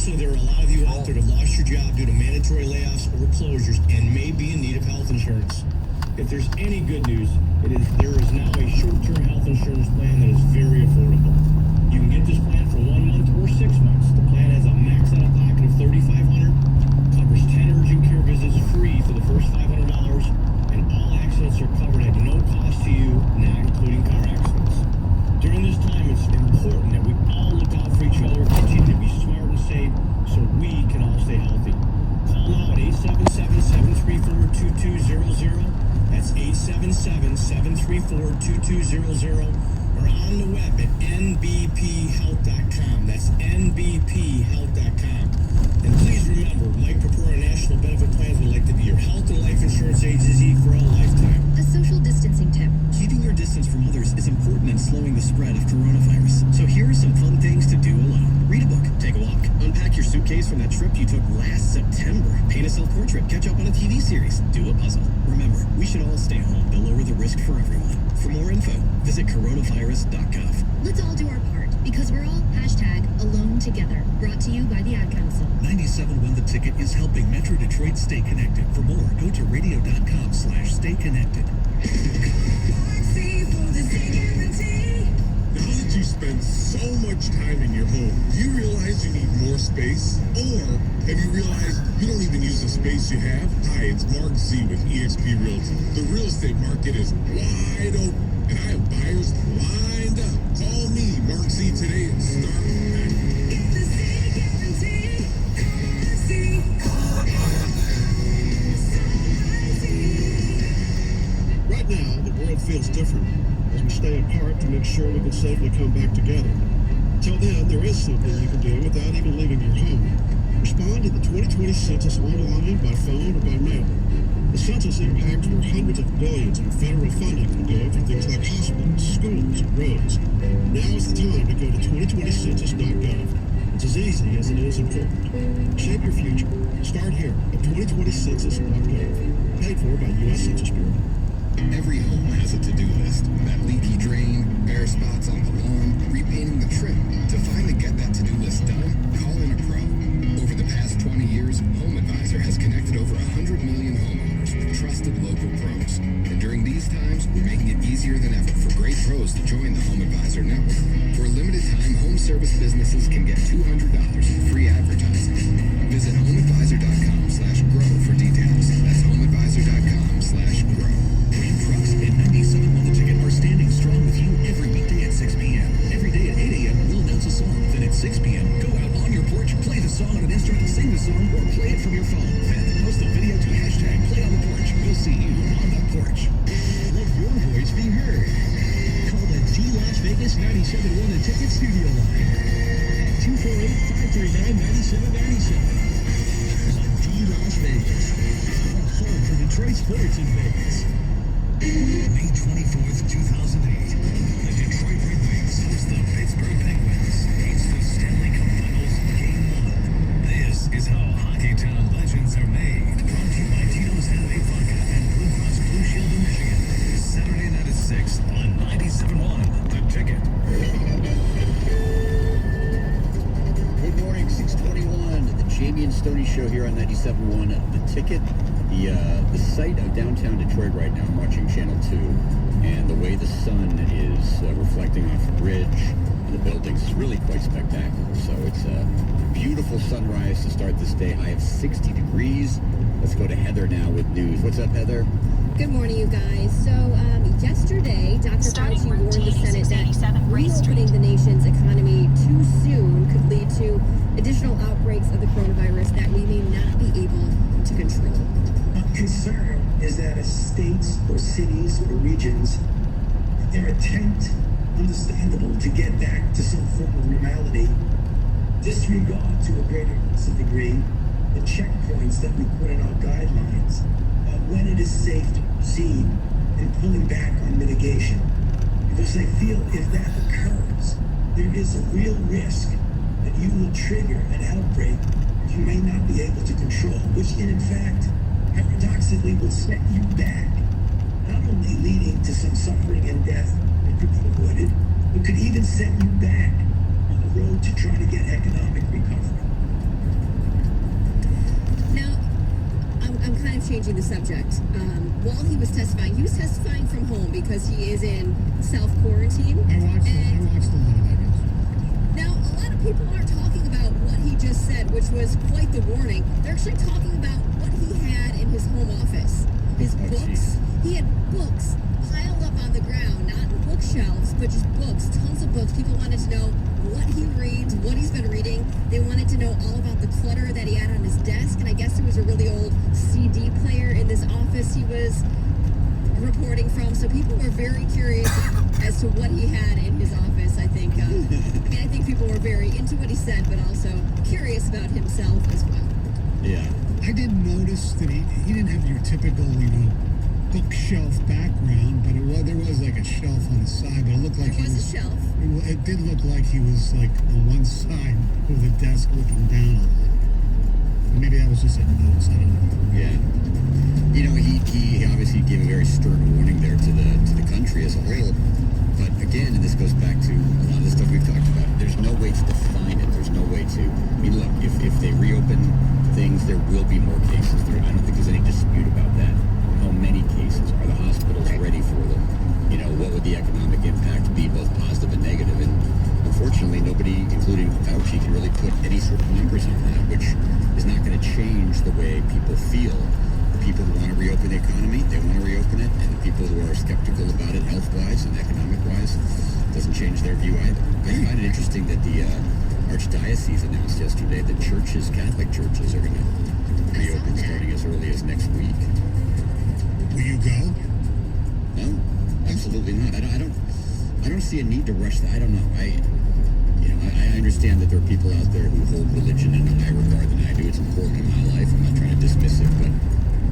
Also, there are a lot of you out there that lost your job due to mandatory layoffs or closures and may be in need of health insurance. If there's any good news, there is now a short-term health insurance plan that is very affordable. You can get this plan for 1 month or 6 months. The plan has a max out-of-pocket of $3,500, covers 10 urgent care visits free for the first $500, and all accidents are covered at no cost to you, not including car accidents. During this time, it's important that we all look out for each other, continue to be smart and safe, so we can all stay healthy. Call now at 877-734-2200. That's 877-734-2200. Or on the web at nbphealth.com. That's nbphealth.com. And please remember, Mike Purpura National Benefit Plans would like to be your health and life insurance agency for a lifetime. A social distancing tip. Keeping your distance from others is important in slowing the spread of coronavirus. So here are some fun things to do alone. Read a book, take a walk, unpack your suitcase from that trip you took last September, paint a self-portrait, catch up on a TV series, do a puzzle. Remember, we should all stay home to lower the risk for everyone. For more info, visit coronavirus.gov. Let's all do our part, because we're all #alone together. Brought to you by the Ad Council. 97.1 The Ticket is helping Metro Detroit stay connected. For more, go to radio.com/stay connected. Now that you spend so much time in your home, do you realize you need more space? Or have you realized you don't even use the space you have? Hi, it's Mark Z with eXp Realty. The real estate market is wide open, and I have buyers lined up. Call me, Mark Z, today and start acting. Right now, the world feels different as we stay apart to make sure we can safely come back together. Till then, there is something you can do without even leaving your home. Respond to the 2020 census online, by phone, or by mail. The census impacts where hundreds of billions in federal funding will go for things like hospitals, schools, and roads. Now is the time to go to 2020census.gov. It's as easy as it is important. Shape your future. Start here at 2020census.gov. Paid for by U.S. Census Bureau. Every home has a to-do list. That leaky drain, bare spots on the lawn, repainting the trim. To finally get that to-do list done, call in a pro. Over the past 20 years, HomeAdvisor has connected over 100 million homeowners with trusted local pros. And during these times, we're making it easier than ever for great pros to join the HomeAdvisor network. For a limited time, home service businesses can get $200 in free advertising. Visit homeadvisor.com/grow for details. That's homeadvisor.com/grow. Trucks and 97.1 The Ticket are standing strong with you every weekday at 6 p.m. Every day at 8 a.m. we'll announce a song. Then at 6 p.m. go out on your porch, play the song on an instrument, sing the song, or play it from your phone. Then post a video to #PlayOnThePorch. We'll see you on the porch. Let your voice be heard. Call the G Las Vegas 97.1 The Ticket studio line at 248-539-9797. On G Las Vegas, the home for Detroit sports in Vegas. May 24th, 2008, the Detroit Red Wings host the Pittsburgh Penguins. It's the Stanley Cup Finals, Game 1. This is how Hockey Town legends are made. Brought to you by Tito's Handmade Vodka and Blue Cross Blue Shield of Michigan. Saturday night at 6 on 97.1 The Ticket. Good morning, 621. The Jamie and Stoney Show here on 97.1 The Ticket. The sight of downtown Detroit right now, I'm watching Channel 2, and the way the sun is reflecting off the bridge and the buildings is really quite spectacular. So it's a beautiful sunrise to start this day. High of 60 degrees. Let's go to Heather now with news. What's up, Heather? Good morning, you guys. So yesterday, Dr. Fauci warned the Senate that reopening the nation's economy too soon could lead to additional outbreaks of the coronavirus that we may not be able to control. Concern is that as states or cities or regions, their attempt, understandable, to get back to some form of normality, disregard to a greater degree the checkpoints that we put in our guidelines when it is safe to proceed in pulling back on mitigation. Because they feel if that occurs, there is a real risk that you will trigger an outbreak that you may not be able to control, which in fact paradoxically will set you back, not only leading to some suffering and death that could be avoided, but could even set you back on the road to trying to get economic recovery. changing the subject. While he was testifying from home because he is in self-quarantine. I watched a lot of that. Now, a lot of people aren't talking about what he just said, which was quite the warning. They're actually talking about what he had in his home office. His books. Geez. He had books piled up on the ground, not in bookshelves, but just books, tons of books. People wanted to know what he reads, what he's been reading. They wanted to know all about the clutter that he had on his desk. And I guess there was a really old CD player in this office he was reporting from. So people were very curious as to what he had in his office. I think people were very into what he said, but also curious about himself as well. Yeah. I did notice that he didn't have your typical, bookshelf background, but there was like a shelf on the side, but it looked like There was a shelf. It did look like he was like on one side of the desk looking down a lot. Maybe that was just a notice. I don't know. Yeah. He obviously gave a very stern warning there to the country as a whole. But again, and this goes back to a lot of the stuff we've talked about, there's no way to define it. There's no way to, look, if they reopen things, there will be more cases. I don't think there's any dispute about that. How many cases? Are the hospitals ready for them? What would the economic impact be, both positive and negative? And unfortunately, nobody, including Fauci, can really put any sort of numbers on that, which is not going to change the way people feel. The people who want to reopen the economy, they want to reopen it, and the people who are skeptical about it health-wise and economic-wise, doesn't change their view either. I find it interesting that the Archdiocese announced yesterday that Catholic churches are going to reopen starting as early as next week. Will you go? No, absolutely not. I don't see a need to rush that. I don't know. I understand that there are people out there who hold religion in a higher regard than I do. It's important in my life. I'm not trying to dismiss it, but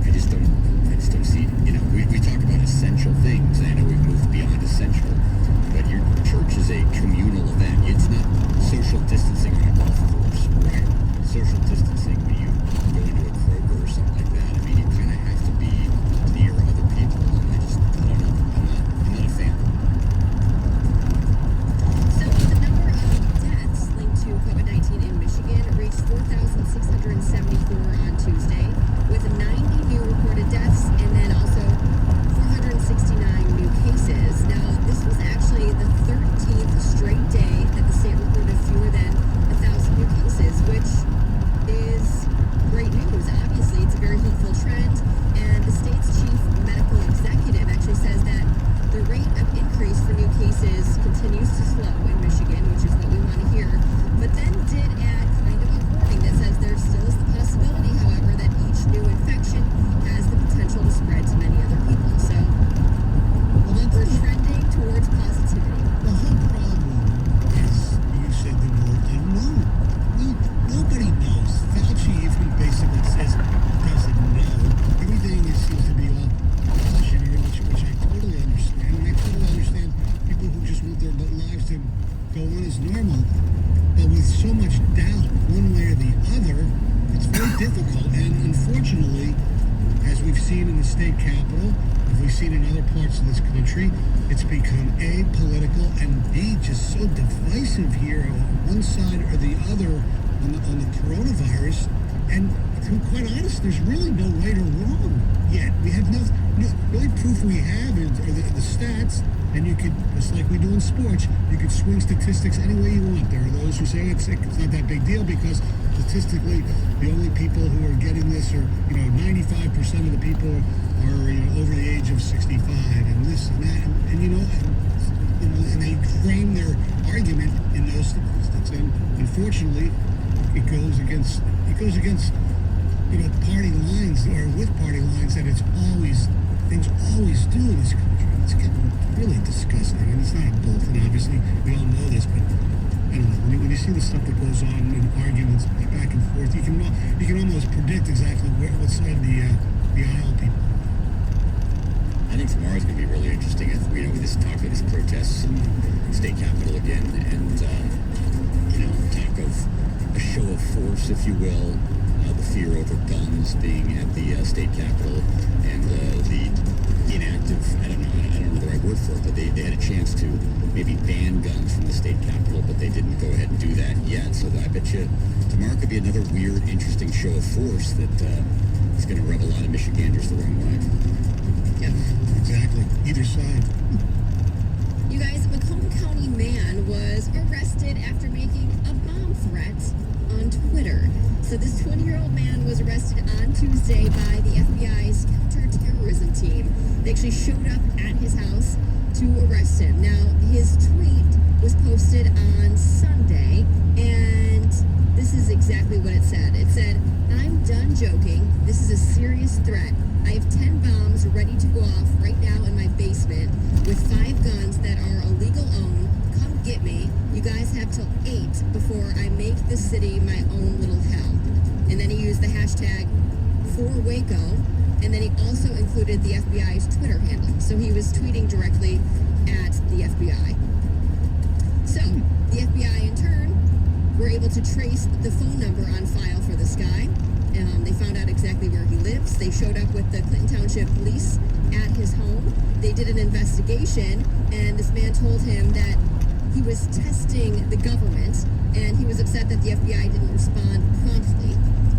I just don't see. We talk about essential things. I know we've moved beyond essential, but your church is a communal event. It's not social distancing on a golf course, right? Social distancing when you go into a Kroger or something like that. You kind of have to be near other people, and I don't know. I'm not a fan. So the number of deaths linked to COVID-19 in Michigan reached 4,674 on Tuesday, with 90 new reported deaths and then also 469 new cases. Now, this was actually the 13th straight day that the state reported fewer than 1,000 new cases, which is great news. Obviously, it's a very hopeful trend, and the state's chief medical executive actually says that the rate of increase for new cases continues to slow in Michigan, which is what we want to hear, but then did add kind of a warning that says there still is the possibility, however, that each new infection has the potential to spread to many other people. So we're trending towards positivity. The whole problem is, you said the word unknown. Nobody knows. Fauci even basically says doesn't know. Everything seems to be all cautionary, which I totally understand. And I totally understand people who just want their lives to go on as normal. But with so much doubt, one way or the other, it's very difficult. And unfortunately, as we've seen in the state capitol, as we've seen in other parts of this country, it's become A, political, and B, just so divisive here on one side or the other on the coronavirus. And to be quite honest, there's really no right or wrong yet. We have no the only proof we have are the stats. And you could, just like we do in sports, you could swing statistics any way you want. There are those who say it's not that big deal because statistically, the only people who are getting this are, 95% of the people are, over the age of 65, and this and that, and they frame their argument in those statistics. And unfortunately, it goes against party lines, or with party lines, that things always do in this country. It's getting really disgusting, and it's not a both, and obviously we all know this, but I don't know, when you see the stuff that goes on in arguments back and forth, you can almost predict exactly what side of the aisle people. I think tomorrow's going to be really interesting. We just talk about these protests in the state capitol again, and talk of a show of force, if you will, the fear over guns being at the state capitol, and the inactive, I don't know the right word for it, but they had a chance to maybe ban guns from the state capitol, but they didn't go ahead and do that yet. So I bet you tomorrow could be another weird, interesting show of force that is going to rub a lot of Michiganders the wrong way. Yep. Exactly. Either side. You guys, a Macomb County man was arrested after making a bomb threat on Twitter. So this 20-year-old man was arrested on Tuesday by the FBI's counterterrorism team. They actually showed up at his house to arrest him. Now, his tweet was posted on Sunday, and this is exactly what it said. It said, "I'm done joking. This is a serious threat. I have 10 bombs ready to go off right now in my basement with 5 guns that are illegal owned. Come get me. You guys have till 8 before I make the city my own little hell." And then he used the hashtag #4Waco, and then he also included the FBI's Twitter handle. So he was tweeting directly at the FBI. So the FBI in turn were able to trace the phone number on file for this guy. They found out exactly where he lives. They showed up with the Clinton Township Police at his home. They did an investigation, and this man told him that he was testing the government, and he was upset that the FBI didn't respond promptly.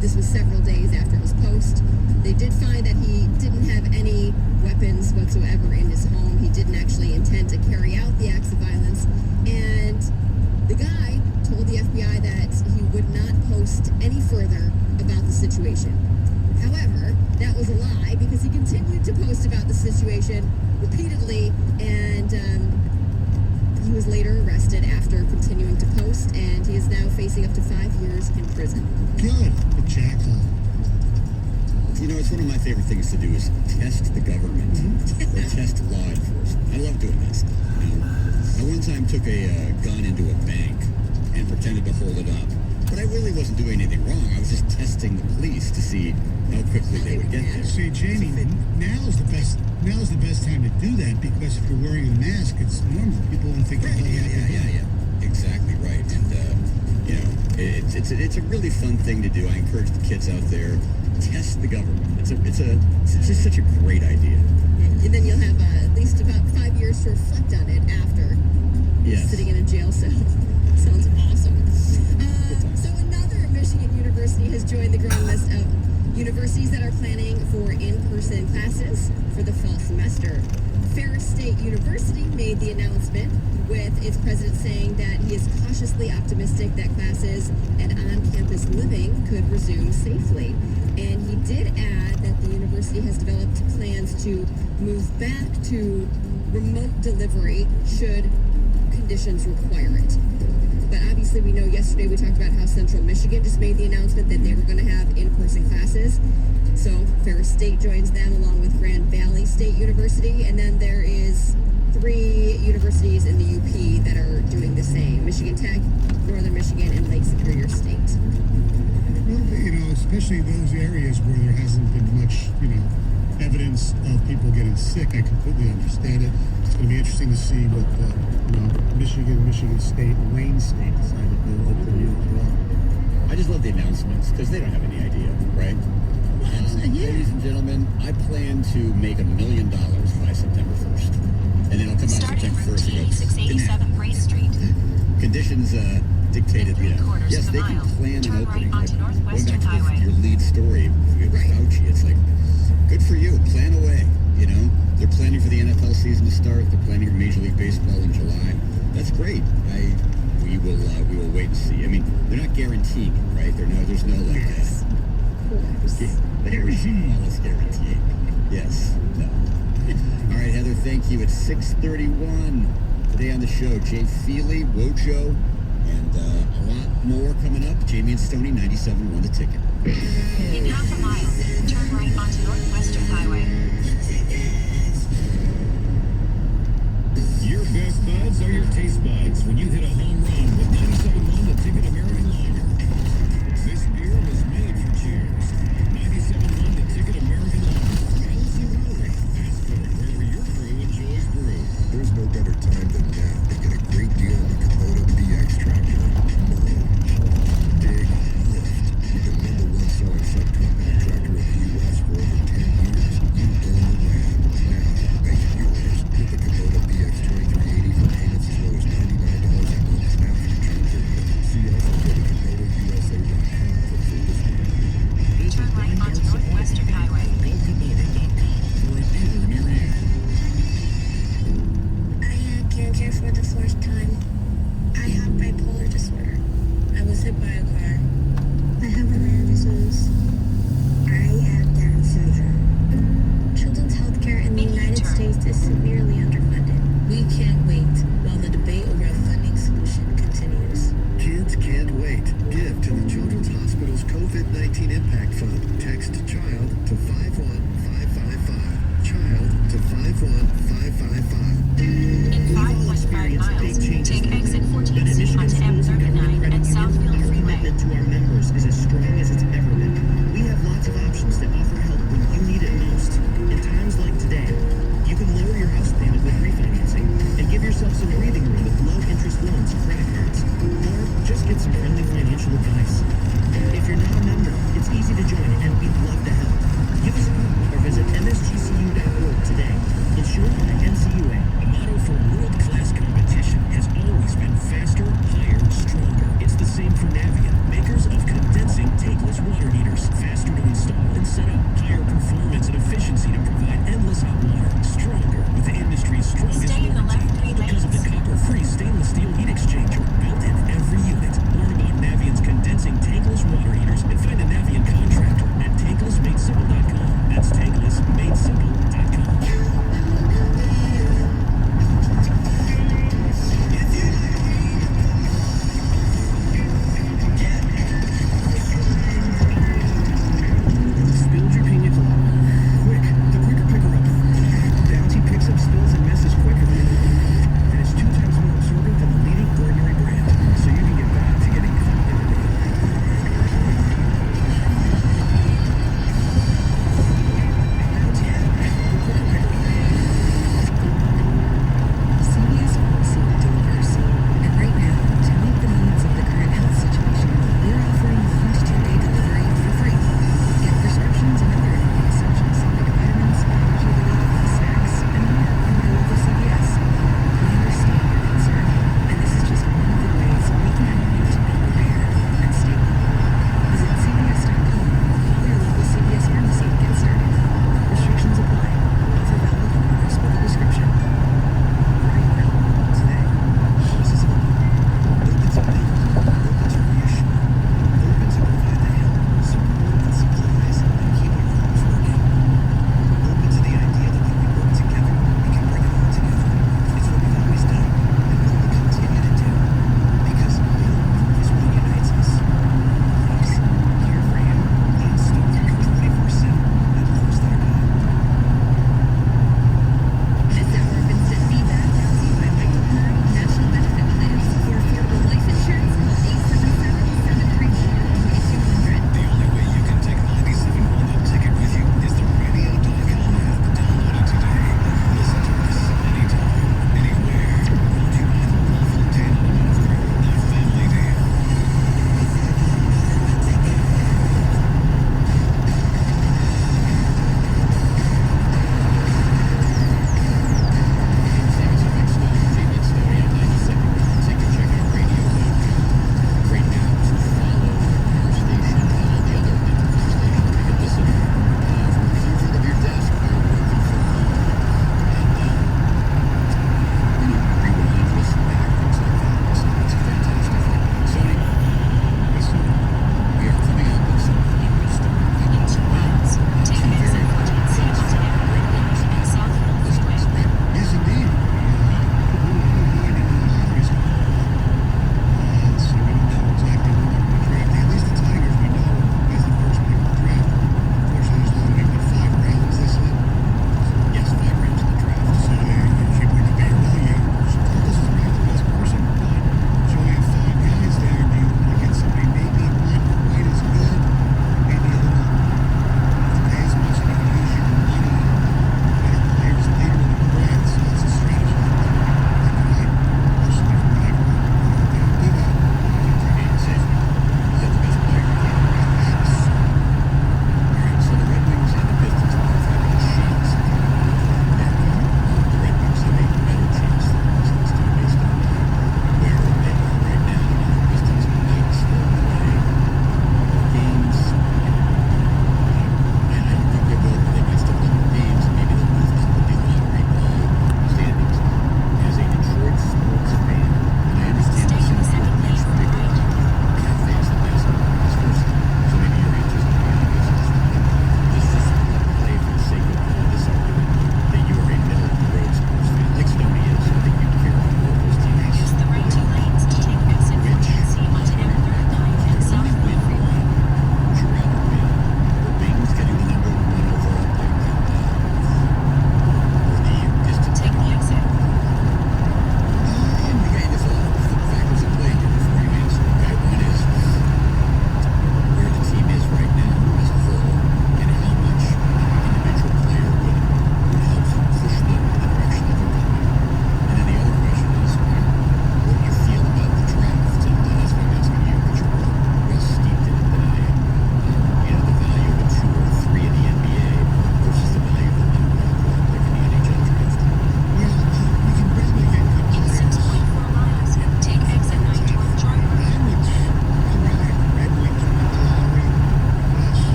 This was several days after his post. They did find that he didn't have any weapons whatsoever in his home. He didn't actually intend to carry out the acts of violence, and the guy told the FBI that he would not post any further about the situation. However, that was a lie because he continued to post about the situation repeatedly, and he was later arrested after continuing to post, and he is now facing up to 5 years in prison. Good. The jackal. You know, it's one of my favorite things to do is test the government or test law enforcement. I love doing this. I one time took a gun into a bank and pretended to hold it up. But I really wasn't doing anything wrong. I was just testing the police to see how quickly they would get there. See, Jamie, now's the best time to do that because if you're wearing a mask, it's normal. People won't think you're holding up a gun. Yeah. Exactly right. And you know, it's a really fun thing to do. I encourage the kids out there, test the government. It's just such a great idea. And then you'll have at least about 5 years to reflect on it after sitting in a jail cell. Sounds awesome. So another Michigan university has joined the growing list of universities that are planning for in-person classes for the fall semester. Ferris State University made the announcement with its president saying that he is cautiously optimistic that classes and on-campus living could resume safely. And he did add that the university has developed plans to move back to remote delivery should conditions require it. But obviously we know yesterday we talked about how Central Michigan just made the announcement that they were going to have in-person classes. So Ferris State joins them along with Grand Valley State University, and then there is 3 universities in the UP that are doing the same: Michigan Tech, Northern Michigan, and Lake Superior State. Well, you know, especially those areas where there hasn't been much, evidence of people getting sick, I completely understand it. It's going to be interesting to see what Michigan State, Wayne State decided to open you as well. I just love the announcements because they don't have any idea, right? Ladies and gentlemen, I plan to make $1 million by September 1st. And then it'll come out September 1st and go, 687 Race Street. Conditions dictated, yes, they can plan an opening. Onto Going Northwestern back to Highway. your lead story with Fauci, it's like, good for you, plan away, They're planning for the NFL season to start. They're planning for Major League Baseball in July. That's great. We will wait and see. I mean, they're not guaranteed, right? There's no like flawless guarantee. Yes. No. All right, Heather, thank you. It's 6:31 today on the show. Jay Feely, Wojo, and a lot more coming up. Jamie and Stoney, 97.1 The Ticket. In half a mile, turn right onto Northwestern Highway. Your best buds are your taste buds when you hit a home run with 97.1 The Ticket American Lager. This beer was made for cheers. 97.1 The Ticket American Lager. Allison Brewery. Ask for it wherever your crew enjoys brew. There's no better time than now to get a great deal on the Kubota BX tractor. Mow, haul, dig, lift. With the #1 selling subcompact tractor in the U.S. for over 10 years. You own the land. Now, make it yours with the Kubota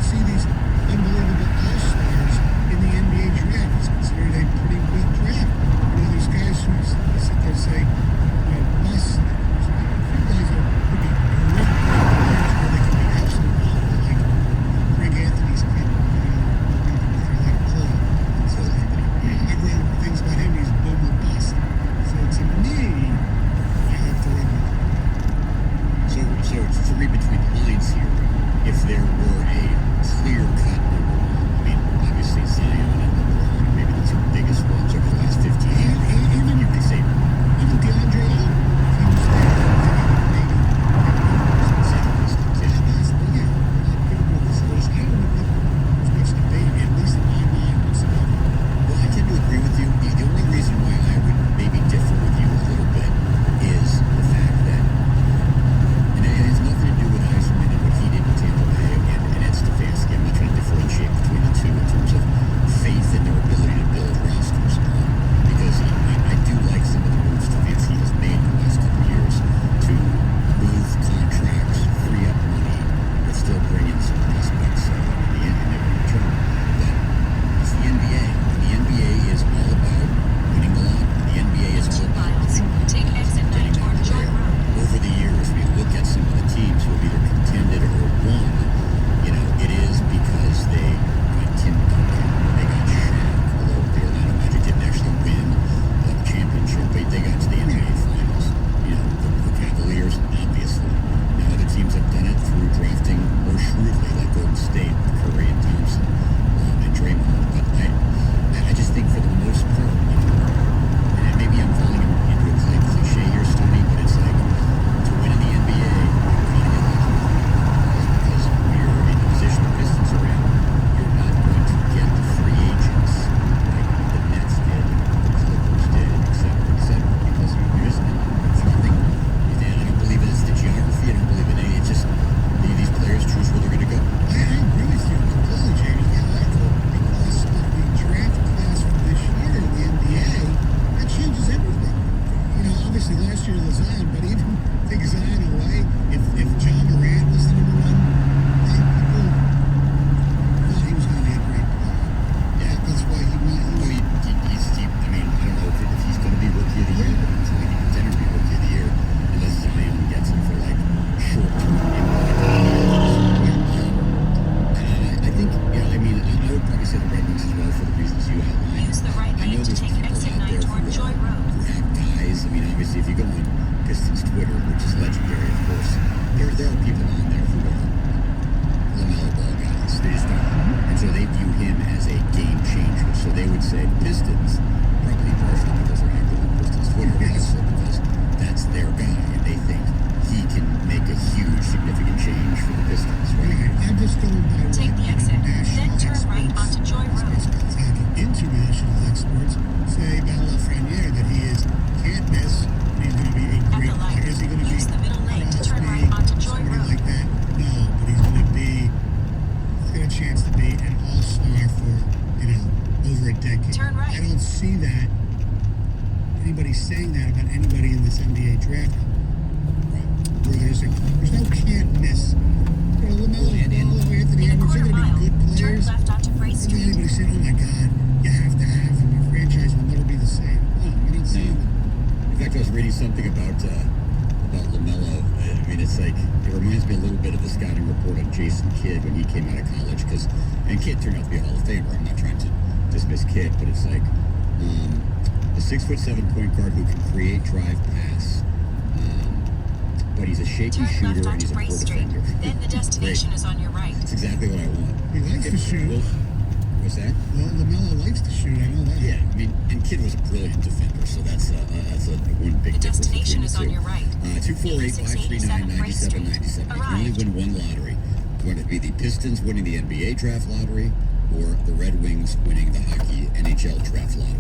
see these unbelievable all-stars in the NBA draft. It's considered a pretty weak draft. You know, there's guys who sit there and say, you know, bust. There's a few guys that could be great players where they could be absolute awful, like Greg Anthony's kid, like Cole. So I've read things about him. He's boom or bust. So to me, I have to read. So to read between the lines here, if there were a clear-cut number one, I mean, obviously Zion and LeBron are maybe the two biggest ones over the last 15 years. Even you could say even DeAndre Ayton, if he was there, maybe. Yeah, people with this list. I don't know if there's much debate, at least in my mind, whatsoever. Well, I tend to agree with you. The only reason why I would maybe differ with you a little bit is the fact that, and it has nothing to do with Iserman and what he did in Tampa Bay and Ed Stefanski. I'm not trying to differentiate between the two in terms of faith and their ability to build rosters. Because I do like some of the moves Stefanski has made in the last couple of years to move contracts, free up money, but still bring in some prospects in the return. But it's the NBA. And the NBA is all about winning the lottery. The NBA is all about Take exit 9 toward Joy Road. over the years, we look at some of the teams who have either contended or won. You know, it is because they got Tim Duncan, they got Shaq, although the Orlando Magic didn't actually win the championship, but they got to the NBA Finals. You know, the Cavaliers, obviously. Now other teams have done it through drafting more shrewdly, like Golden State, Curry and Thompson, and Draymond. But I just think for the most part, you know, and maybe I'm falling into a cliche here, Stoney, but it's like to win in the NBA, you kind of get lucky. Because when you're in the position the Pistons are in, you're not going to get the free agents like the Nets did, the Clippers did, et cetera, because you're just it's nothing. And I don't believe it's the geography. I don't believe in any. It's just these players choose where they're going to go. I agree with you completely, Jamie. Because of the draft class for this year in the NBA, that changes everything. You know, obviously last year was Zion, but even take Zion away, if John Morant was the number one, right, people thought he was going to be a great player. Yeah, that's why he went. I mean, I mean, I don't know if he's going to be Rookie of the Year, but he's like a contender to be Rookie of the Year unless Zion gets him for like short-term I think, you know, I mean, I would probably say the Red Wings as well for the reasons you outlined. Use the right I know lane to there's take people exit out 9 there toward Joy Road. who have guys. I mean, obviously, if you go on Pistons Twitter, which is legendary, of course, there are people on there who are LaMelo Ball guys. They just are. And so they view him as a game changer. So they would say Pistons, probably partially because they're active on Pistons Twitter, but also because that's their guy, and they think he can make a huge, significant change for the Pistons, right? I'm just going by Take the exit, national then turn right experts, onto Joy Road. international experts say about Lafreniere that he can't miss, and he's going to be a At great the light, player. Is he going to be use the middle lane to turn Crosby, right onto Joy somebody Road. like that? No, but he's going to be, he's got a chance to be an all-star for, you know, over a decade. Turn right. I don't see that, anybody saying that about anybody in this NBA draft. Where there's no can't miss. You know, LaMelo Ball, Anthony In a Edwards, quarter they're going to mile, be good turn players. left onto Gray Isn't Street. anybody saying, oh my God, you have to have him. Your franchise will never be the same. No, you're not saying that. In fact, I was reading something about LaMelo. I mean, it's like, it reminds me a little bit of the scouting report on Jason Kidd when he came out of college. And Kidd turned out to be a Hall of Famer. I'm not trying to dismiss Kidd, but it's like a 6'7" point guard who can create, drive, pass. But he's a shaky Turn shooter left and he's onto a Gray poor Street. defender. Then the destination is on your right. That's exactly what I want. He likes to shoot. What's that? Well, LaMelo likes to shoot. I know that. Yeah, I mean, and Kidd was a brilliant defender, so that's a one big The difference destination between is the two. on your right. 248-539-9797. You can only win one lottery. It's going to be the Pistons winning the NBA draft lottery or the Red Wings winning the hockey NHL draft lottery.